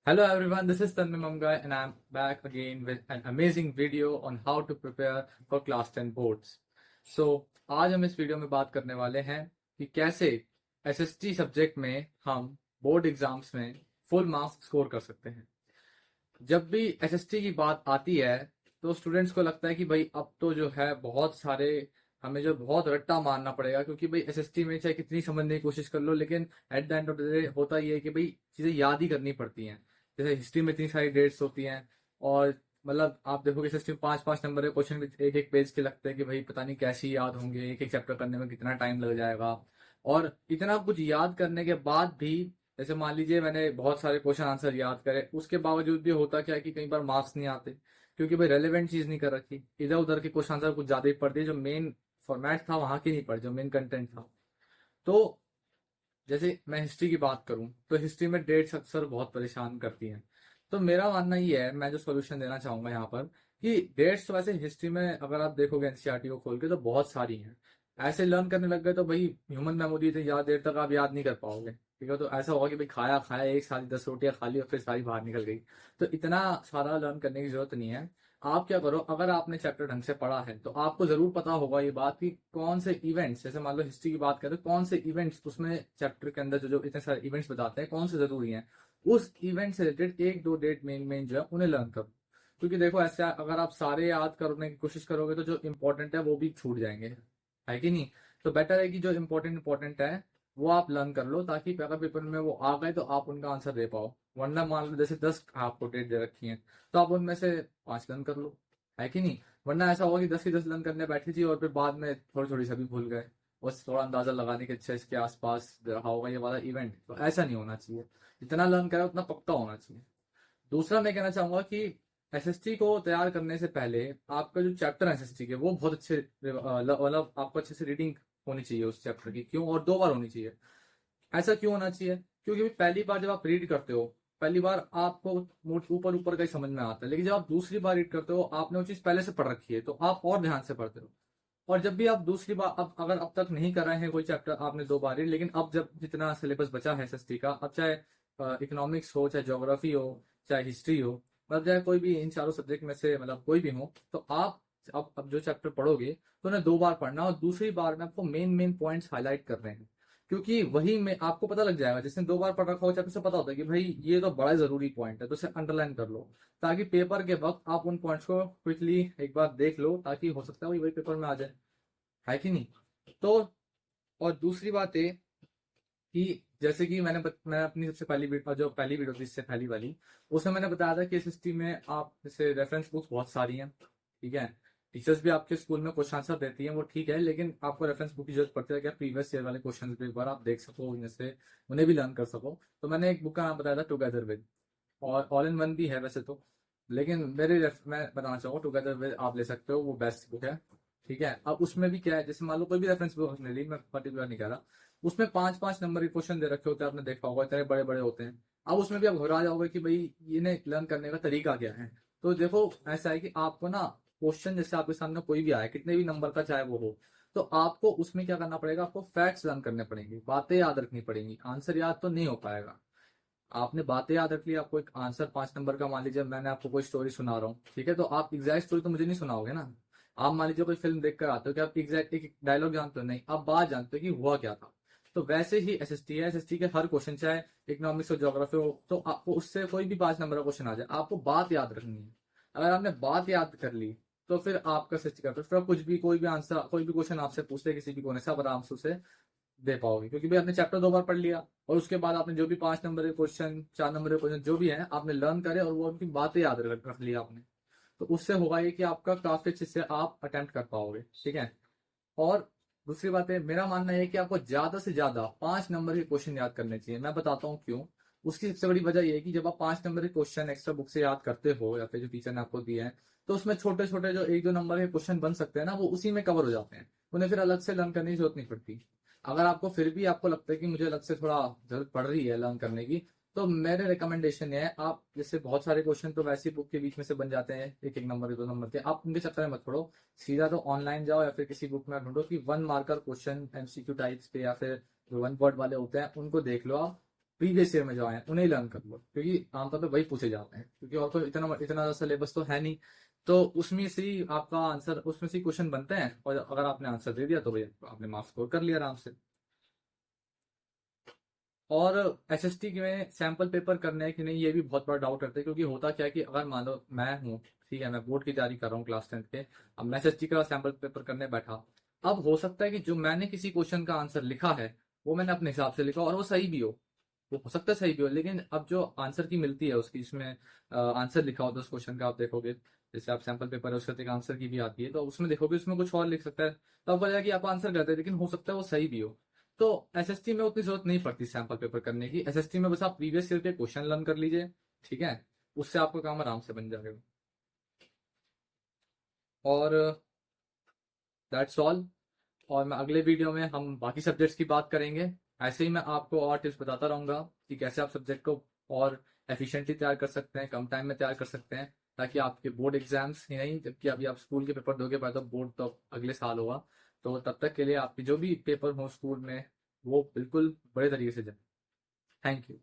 Hello everyone, this is Tanmay Mamgai and I'm back again with an amazing video on how to prepare for class 10 boards. So आज हम इस video में बात करने वाले हैं कि कैसे एसएसटी सब्जेक्ट में हम बोर्ड एग्जाम्स में फुल मार्क्स स्कोर कर सकते हैं। जब भी एसएसटी की बात आती है तो स्टूडेंट्स को लगता है कि भाई अब तो जो है बहुत सारे हमें जो बहुत रट्टा मारना पड़ेगा, क्योंकि भाई एसएसटी में चाहे कितनी समझने की कोशिश कर लो लेकिन at the end of the day होता ये है कि भाई चीजें याद ही करनी पड़ती हैं। जैसे हिस्ट्री में इतनी सारी डेट्स होती हैं और मतलब आप देखोगे एसएसटी में 5-5 नंबर के क्वेश्चन भी एक एक पेज के लगते हैं कि भाई पता नहीं कैसे ही याद होंगे, एक एक चैप्टर करने में कितना टाइम लग जाएगा। और इतना कुछ याद करने के बाद भी जैसे मान लीजिए मैंने बहुत सारे क्वेश्चन आंसर याद करे, उसके बावजूद भी होता क्या है कि कई बार मार्क्स नहीं आते, क्योंकि भाई रेलेवेंट चीज नहीं कर रखी, इधर उधर के क्वेश्चन आंसर कुछ ज्यादा ही पढ़ दिए, जो मेन फॉर्मेट था वहां की नहीं पढ़ी, जो मेन कंटेंट था। तो जैसे मैं हिस्ट्री की बात करूं तो हिस्ट्री में डेट्स अक्सर बहुत परेशान करती हैं। तो मेरा मानना ये है, मैं जो सोल्यूशन देना चाहूंगा यहाँ पर, कि डेट्स तो वैसे हिस्ट्री में अगर आप देखोगे एनसीईआरटी को खोल के तो बहुत सारी हैं। ऐसे लर्न करने लग गए तो भाई ह्यूमन मेमोरी इतनी ज्यादा देर तक आप याद नहीं कर पाओगे, ठीक है। तो ऐसा होगा कि भाई खाया खाया एक सारी 10 रोटियां खा ली और फिर सारी बाहर निकल गई। तो इतना सारा लर्न करने की जरूरत नहीं है। आप क्या करो, अगर आपने चैप्टर ढंग से पढ़ा है तो आपको जरूर पता होगा ये बात कि कौन से इवेंट्स, जैसे मान लो हिस्ट्री की बात करें, कौन से इवेंट्स उसमें चैप्टर के अंदर जो जो इतने सारे इवेंट्स बताते हैं कौन से जरूरी हैं। उस इवेंट से रिलेटेड एक दो डेट मेन मेन जो है उन्हें लर्न करो, क्योंकि देखो ऐसे अगर आप सारे याद करने की कोशिश करोगे तो जो इंपॉर्टेंट है वो भी छूट जाएंगे, है कि नहीं। तो बेटर है कि जो इंपॉर्टेंट इंपॉर्टेंट है वो आप लर्न कर लो, ताकि अगर पेपर में वो आ गए तो आप उनका आंसर दे पाओ। वरना मान लो जैसे 10 आपको डेट दे रखी है तो आप उनमें से 5 लर्न कर लो, है कि नहीं। वरना ऐसा होगा कि 10 की 10 लर्न करने बैठी थी और फिर बाद में थोड़ी थोड़ी सभी भूल गए, बस थोड़ा अंदाजा लगाने के अच्छा इसके आसपास रहा होगा ये वाला इवेंट। तो ऐसा नहीं होना चाहिए, जितना लर्न करा उतना पक्का होना चाहिए। दूसरा मैं कहना चाहूंगा कि एसएसटी को तैयार करने से पहले आपका जो चैप्टर है एसएसटी के वो बहुत अच्छे मतलब आपको अच्छे से रीडिंग होनी चाहिए उस चैप्टर की। क्यों? और 2 बार होनी चाहिए। ऐसा क्यों होना चाहिए? क्योंकि पहली बार जब आप रीड करते हो, पहली बार आपको ऊपर ऊपर का ही समझ में आता है, लेकिन जब आप दूसरी बार रीड करते हो आपने वो चीज पहले से पढ़ रखी है तो आप और ध्यान से पढ़ते हो। और जब भी आप दूसरी बार, अब अगर अब तक नहीं कर रहे हैं कोई चैप्टर आपने 2 बार रीड, लेकिन अब जब जितना सिलेबस बचा है एसएसटी का, अब चाहे इकोनॉमिक्स हो, चाहे ज्योग्राफी हो, चाहे हिस्ट्री हो, मतलब चाहे कोई भी इन चारों सब्जेक्ट में से मतलब कोई भी हो, तो आप अब जो चैप्टर पढ़ोगे तो उन्हें 2 बार पढ़ना और दूसरी बार में आपको मेन मेन पॉइंट्स हाईलाइट कर रहे हैं, क्योंकि वही में आपको पता लग जाएगा। जिसने 2 बार पढ़ रखा हो चैप्टर से पता होता है कि भाई ये तो बड़ा जरूरी पॉइंट है, तो उसे अंडरलाइन कर लो, ताकि पेपर के वक्त आप उन पॉइंट्स को क्विकली एक बार देख लो, ताकि हो सकता है वही पेपर में आ जाए, है कि नहीं। तो और दूसरी बात है कि जैसे कि मैं अपनी सबसे पहली जो पहली वीडियो थी इससे पहली वाली, उसमें मैंने बताया था कि एसएसटी में आप जैसे रेफरेंस बुक्स बहुत सारी हैं, ठीक है। टीचर्स भी आपके स्कूल में क्वेश्चन आंसर देती हैं, वो ठीक है, लेकिन आपको रेफरेंस बुक की जरूरत पड़ती है क्या प्रीवियस ईयर वाले क्वेश्चन भी एक बार आप देख सको, उनमें से उन्हें भी लर्न कर सको। तो मैंने एक बुक का नाम बताया था टुगेदर विद, और ऑल इन वन भी है वैसे तो, लेकिन मैं बताना चाहूंगा टुगेदर विद आप ले सकते हो, वो बेस्ट बुक है, ठीक है। अब उसमें भी क्या है, जैसे मान लो कोई भी रेफरेंस बुक ले ली, मैं पर्टिकुलर नहीं कह रहा, उसमें 5-5 नंबर के क्वेश्चन दे रखे होते हैं, आपने देखा होगा इतने बड़े बड़े होते हैं। अब उसमें भी आप घबरा जाओगे कि भाई इन्हें लर्न करने का तरीका क्या है। तो देखो ऐसा है कि आपको ना क्वेश्चन जैसे आपके सामने कोई भी आए, कितने भी नंबर का चाहे वो हो, तो आपको उसमें क्या करना पड़ेगा, आपको फैक्ट्स लर्न करने पड़ेंगे, बातें याद रखनी पड़ेंगी, आंसर याद तो नहीं हो पाएगा। आपने बातें याद रख ली, आपको एक आंसर 5 नंबर का मान लीजिए मैंने आपको कोई स्टोरी सुना रहा हूँ, ठीक है, तो आप एग्जैक्ट स्टोरी तो मुझे नहीं सुनाओगे ना। आप मान लीजिए कोई फिल्म देख कर आते हो कि आप एग्जैक्ट एक डायलॉग जानते हो, नहीं, आप बात जानते हो कि हुआ क्या था। तो वैसे ही एसएसटी है, एसएसटी के हर क्वेश्चन चाहे इकोनॉमिक्स हो ज्योग्राफी हो, तो आपको उससे कोई भी 5 नंबर का क्वेश्चन आ जाए, आपको बात याद रखनी है। अगर आपने बात याद कर ली तो फिर आपका एसएसटी का, फिर कुछ भी कोई भी आंसर, कोई भी क्वेश्चन आपसे पूछते किसी भी कोने से, आप आराम से उसे दे पाओगे, क्योंकि भाई आपने चैप्टर 2 बार पढ़ लिया और उसके बाद आपने जो भी 5 नंबर के क्वेश्चन, 4 नंबर के क्वेश्चन जो भी है आपने लर्न करे और वो उनकी बातें याद रख लिया आपने। तो उससे होगा ये कि आपका काफी अच्छे से आप अटेम्प्ट कर पाओगे, ठीक है। और दूसरी बात है, मेरा मानना है कि आपको ज्यादा से ज्यादा 5 नंबर के क्वेश्चन याद करने चाहिए। मैं बताता हूँ क्यों। उसकी सबसे बड़ी वजह यह है कि जब आप 5 नंबर के क्वेश्चन एक्स्ट्रा बुक से याद करते हो या फिर जो टीचर ने आपको दिए हैं, तो उसमें छोटे छोटे जो 1-2 नंबर के क्वेश्चन बन सकते हैं ना, वो उसी में कवर हो जाते हैं, उन्हें फिर अलग से लर्न करने की जरूरत नहीं पड़ती। अगर आपको फिर भी आपको लगता है कि मुझे अलग से थोड़ा जरूरत पड़ रही है लर्न करने की, तो मेरे रिकमेंडेशन है, आप जैसे बहुत सारे क्वेश्चन तो वैसे ही बुक के बीच में से बन जाते हैं, 1-1 नंबर के 2 नंबर के, आप उनके चक्कर में मत पड़ो। सीधा तो ऑनलाइन जाओ या फिर किसी बुक में ढूंढो कि 1 मार्कर क्वेश्चन एमसीक्यू टाइप्स पे या फिर जो 1 वर्ड वाले होते हैं उनको देख लो आप। प्रीवियस ईयर में जो आए हैं उन्हें लर्न कर लो, क्योंकि आमतौर पे वही पूछे जाते हैं, क्योंकि और तो इतना इतना सिलेबस तो है नहीं। तो उसमें से ही आपका आंसर, उसमें से क्वेश्चन बनते हैं, और अगर आपने आंसर दे दिया तो भैया आपने मार्क्स स्कोर कर लिया आराम से। और एसएसटी में सैंपल पेपर करने हैं कि नहीं, ये भी बहुत बड़ा डाउट रहता है, क्योंकि होता क्या है कि अगर मान लो मैं हूँ, ठीक है, मैं बोर्ड की तैयारी कर रहा हूँ क्लास 10th के, अब मैं एसएसटी का सैंपल पेपर करने बैठा, अब हो सकता है कि जो मैंने किसी क्वेश्चन का आंसर लिखा है वो मैंने अपने हिसाब से लिखा और वो सही भी हो सकता है सही भी हो, लेकिन अब जो आंसर की मिलती है उसकी, इसमें आंसर लिखा होता है उस क्वेश्चन का, आप देखोगे जैसे आप सैंपल पेपर है उसके आंसर की भी आती है, तो उसमें देखोगे उसमें कुछ और लिख सकता है, तो अब वजह कि आप आंसर करते हैं, लेकिन हो सकता है वो सही भी हो। तो एसएसटी में उतनी जरूरत नहीं पड़ती सैंपल पेपर करने की, एसएसटी में बस आप प्रीवियस ईयर के क्वेश्चन लर्न कर लीजिए, ठीक है, उससे आपका काम आराम से बन जाएगा। और दैट्स ऑल। और मैं अगले वीडियो में हम बाकी सब्जेक्ट्स की बात करेंगे। ऐसे ही मैं आपको और टिप्स बताता रहूंगा कि कैसे आप सब्जेक्ट को और एफिशिएंटली तैयार कर सकते हैं, कम टाइम में तैयार कर सकते हैं, ताकि आपके बोर्ड एग्जाम्स ही नहीं, जबकि अभी आप स्कूल के पेपर दोगे, बाद बोर्ड तो अगले साल होगा, तो तब तक के लिए आपके जो भी पेपर हो स्कूल में वो बिल्कुल बड़े तरीके से जाए। Thank you.